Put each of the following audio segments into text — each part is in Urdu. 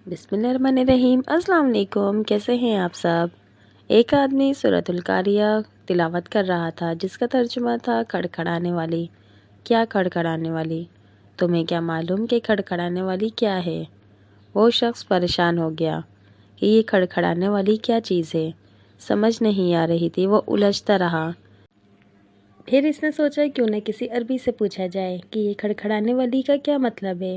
بسم اللہ الرحمن الرحیم۔ السلام علیکم، کیسے ہیں آپ سب؟ ایک آدمی سورۃ القاریہ تلاوت کر رہا تھا جس کا ترجمہ تھا کھڑکھڑانے والی۔ کیا کھڑکھڑانے والی؟ تمہیں کیا معلوم کہ کھڑکھڑانے والی کیا ہے؟ وہ شخص پریشان ہو گیا کہ یہ کھڑکھڑانے والی کیا چیز ہے، سمجھ نہیں آ رہی تھی، وہ الجھتا رہا۔ پھر اس نے سوچا کیوں نہ کسی عربی سے پوچھا جائے کہ یہ کھڑکھڑانے والی کا کیا مطلب ہے۔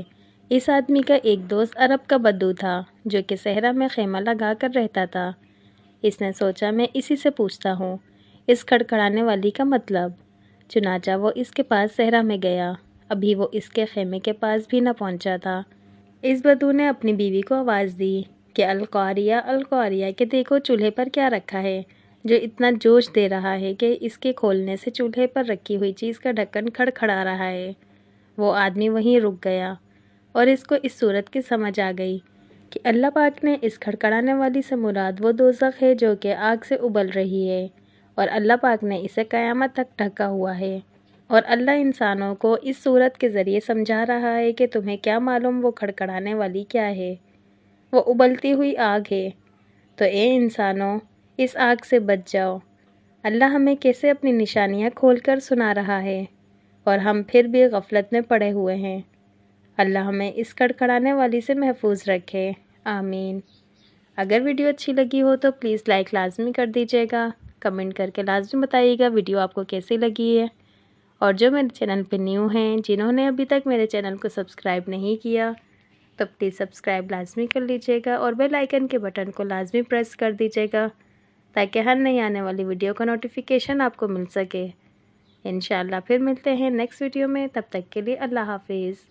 اس آدمی کا ایک دوست عرب کا بدو تھا جو کہ صحرا میں خیمہ لگا کر رہتا تھا۔ اس نے سوچا میں اسی سے پوچھتا ہوں اس کھڑکھڑانے والی کا مطلب۔ چنانچہ وہ اس کے پاس صحرا میں گیا، ابھی وہ اس کے خیمے کے پاس بھی نہ پہنچا تھا۔ اس بدو نے اپنی بیوی کو آواز دی کہ القاریہ القاریہ، کہ دیکھو چولہے پر کیا رکھا ہے جو اتنا جوش دے رہا ہے کہ اس کے کھولنے سے چولہے پر رکھی ہوئی چیز کا ڈھکن کھڑکھڑا رہا ہے۔ وہ آدمی وہیں رک گیا اور اس کو اس صورت کی سمجھ آ گئی کہ اللہ پاک نے اس کھڑکھڑانے والی سے مراد وہ دوزخ ہے جو کہ آگ سے ابل رہی ہے، اور اللہ پاک نے اسے قیامت تک ڈھکا ہوا ہے، اور اللہ انسانوں کو اس صورت کے ذریعے سمجھا رہا ہے کہ تمہیں کیا معلوم وہ کھڑکھڑانے والی کیا ہے، وہ ابلتی ہوئی آگ ہے، تو اے انسانوں اس آگ سے بچ جاؤ۔ اللہ ہمیں کیسے اپنی نشانیاں کھول کر سنا رہا ہے اور ہم پھر بھی غفلت میں پڑے ہوئے ہیں۔ اللہ ہمیں اس کھڑکھڑانے والی سے محفوظ رکھے، آمین۔ اگر ویڈیو اچھی لگی ہو تو پلیز لائک لازمی کر دیجیے گا، کمنٹ کر کے لازمی بتائیے گا ویڈیو آپ کو کیسی لگی ہے، اور جو میرے چینل پہ نیو ہیں، جنہوں نے ابھی تک میرے چینل کو سبسکرائب نہیں کیا تو پلیز سبسکرائب لازمی کر لیجیے گا، اور بیل آئیکن کے بٹن کو لازمی پریس کر دیجیے گا تاکہ ہر نئی آنے والی ویڈیو کا نوٹیفیکیشن آپ کو مل سکے۔ انشاءاللہ پھر ملتے ہیں نیکسٹ ویڈیو میں، تب تک کے لیے اللہ حافظ۔